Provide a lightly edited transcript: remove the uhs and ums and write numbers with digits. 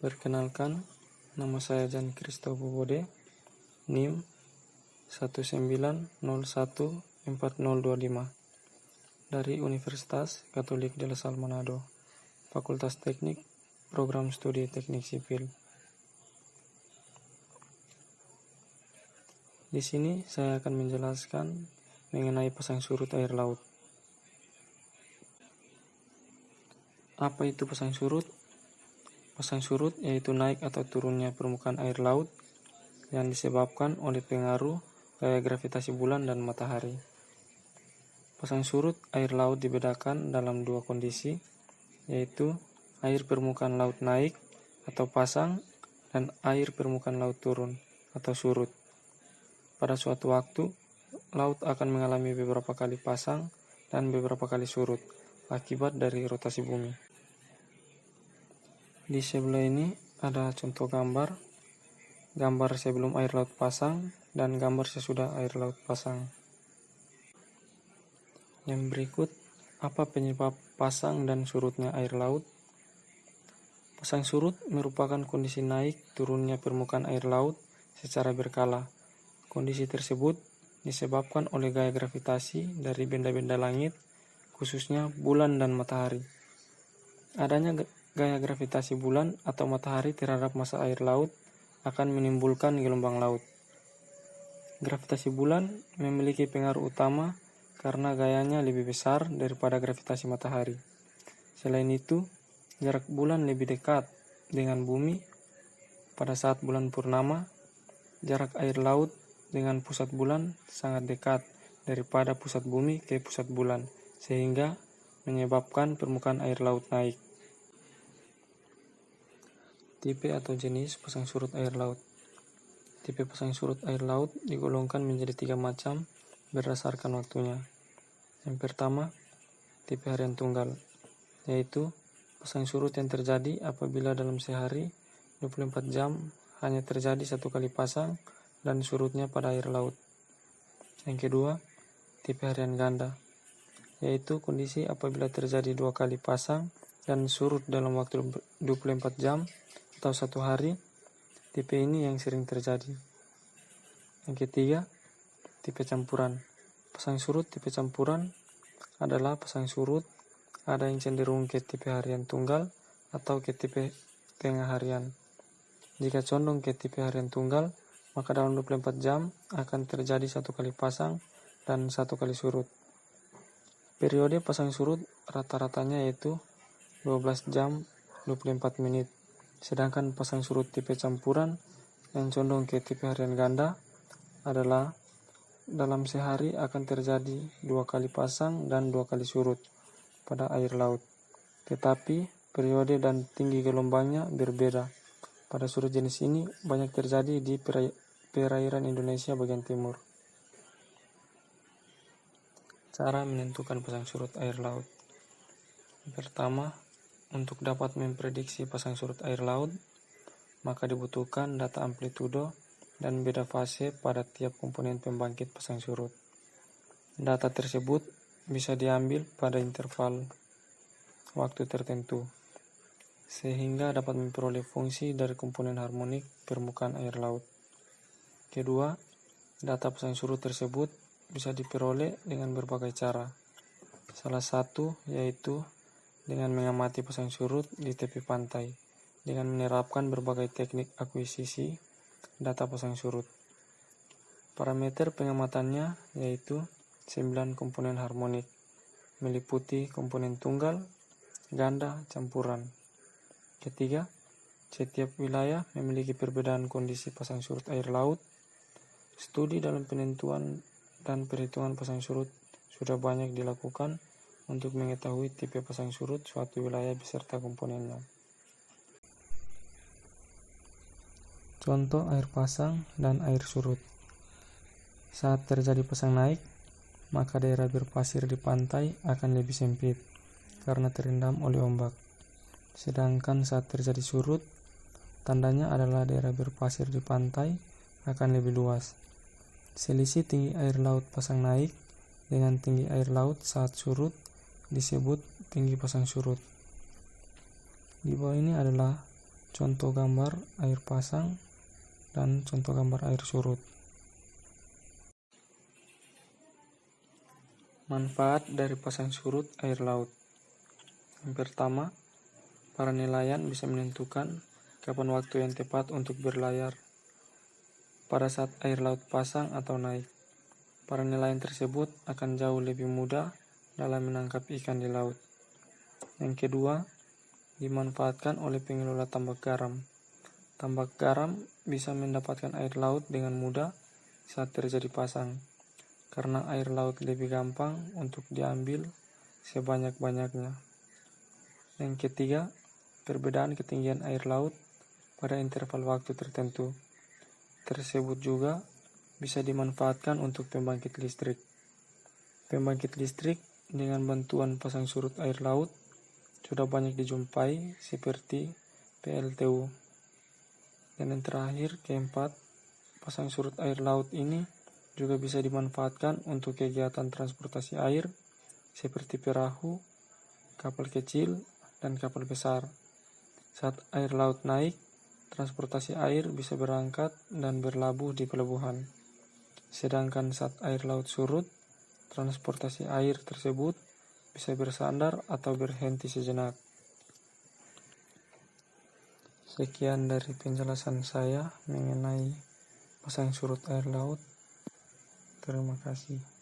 Perkenalkan, nama saya Jan Kristo Bobode, NIM 1901402 dari Universitas Katolik de La Salle Manado, Fakultas Teknik, Program Studi Teknik Sipil. Di sini saya akan menjelaskan mengenai pasang surut air laut. Apa itu pasang surut? Pasang surut yaitu naik atau turunnya permukaan air laut yang disebabkan oleh pengaruh gaya gravitasi bulan dan matahari. Pasang surut air laut dibedakan dalam dua kondisi, yaitu air permukaan laut naik atau pasang dan air permukaan laut turun atau surut. Pada suatu waktu, laut akan mengalami beberapa kali pasang dan beberapa kali surut akibat dari rotasi bumi. Di sebelah ini ada contoh gambar sebelum air laut pasang dan gambar sesudah air laut pasang. Yang berikut, apa penyebab pasang dan surutnya air laut? Pasang surut merupakan kondisi naik turunnya permukaan air laut secara berkala. Kondisi tersebut disebabkan oleh gaya gravitasi dari benda-benda langit, khususnya bulan dan matahari. Adanya gaya gravitasi bulan atau matahari terhadap massa air laut akan menimbulkan gelombang laut. Gravitasi bulan memiliki pengaruh utama karena gayanya lebih besar daripada gravitasi matahari. Selain itu, jarak bulan lebih dekat dengan bumi pada saat bulan purnama. Jarak air laut dengan pusat bulan sangat dekat daripada pusat bumi ke pusat bulan, sehingga menyebabkan permukaan air laut naik. Tipe atau jenis pasang surut air laut. Tipe pasang surut air laut digolongkan menjadi 3 macam berdasarkan waktunya. Yang pertama, tipe harian tunggal, yaitu pasang surut yang terjadi apabila dalam sehari 24 jam hanya terjadi satu kali pasang dan surutnya pada air laut. Yang kedua, tipe harian ganda, yaitu kondisi apabila terjadi 2 kali pasang dan surut dalam waktu 24 jam atau 1 hari. Tipe ini yang sering terjadi. Yang ketiga, tipe campuran. Pasang surut tipe campuran adalah pasang surut ada yang cenderung ke tipe harian tunggal atau ke tipe tengah harian. Jika condong ke tipe harian tunggal, maka dalam 24 jam akan terjadi 1 kali pasang dan 1 kali surut. Periode pasang surut rata-ratanya yaitu 12 jam 24 menit. Sedangkan pasang surut tipe campuran yang condong ke tipe harian ganda adalah dalam sehari akan terjadi 2 kali pasang dan 2 kali surut pada air laut. Tetapi periode dan tinggi gelombangnya berbeda. Pada surut jenis ini banyak terjadi di perairan Indonesia bagian timur. Cara menentukan pasang surut air laut. Pertama, untuk dapat memprediksi pasang surut air laut, maka dibutuhkan data amplitudo dan beda fase pada tiap komponen pembangkit pasang surut. Data tersebut bisa diambil pada interval waktu tertentu, sehingga dapat memperoleh fungsi dari komponen harmonik permukaan air laut. Kedua, data pasang surut tersebut bisa diperoleh dengan berbagai cara. Salah satu yaitu dengan mengamati pasang surut di tepi pantai, dengan menerapkan berbagai teknik akuisisi data pasang surut. Parameter pengamatannya yaitu 9 komponen harmonik, meliputi komponen tunggal, ganda, campuran. Ketiga, setiap wilayah memiliki perbedaan kondisi pasang surut air laut. Studi dalam penentuan dan perhitungan pasang surut sudah banyak dilakukan untuk mengetahui tipe pasang surut suatu wilayah beserta komponennya. Contoh air pasang dan air surut. Saat terjadi pasang naik, maka daerah berpasir di pantai akan lebih sempit karena terendam oleh ombak. Sedangkan saat terjadi surut, tandanya adalah daerah berpasir di pantai akan lebih luas. Selisih tinggi air laut pasang naik dengan tinggi air laut saat surut disebut tinggi pasang surut. Di bawah ini adalah contoh gambar air pasang, dan contoh gambar air surut. Manfaat dari pasang surut air laut. Yang pertama, para nelayan bisa menentukan kapan waktu yang tepat untuk berlayar pada saat air laut pasang atau naik. Para nelayan tersebut akan jauh lebih mudah dalam menangkap ikan di laut. Yang kedua, dimanfaatkan oleh pengelola tambak garam. Tambak garam bisa mendapatkan air laut dengan mudah saat terjadi pasang, karena air laut lebih gampang untuk diambil sebanyak-banyaknya. Yang ketiga, perbedaan ketinggian air laut pada interval waktu tertentu tersebut juga bisa dimanfaatkan untuk pembangkit listrik. Pembangkit listrik dengan bantuan pasang surut air laut sudah banyak dijumpai seperti PLTU. Dan yang terakhir, keempat, pasang surut air laut ini juga bisa dimanfaatkan untuk kegiatan transportasi air seperti perahu, kapal kecil, dan kapal besar. Saat air laut naik, transportasi air bisa berangkat dan berlabuh di pelabuhan. Sedangkan saat air laut surut, transportasi air tersebut bisa bersandar atau berhenti sejenak. Sekian dari penjelasan saya mengenai pasang surut air laut. Terima kasih.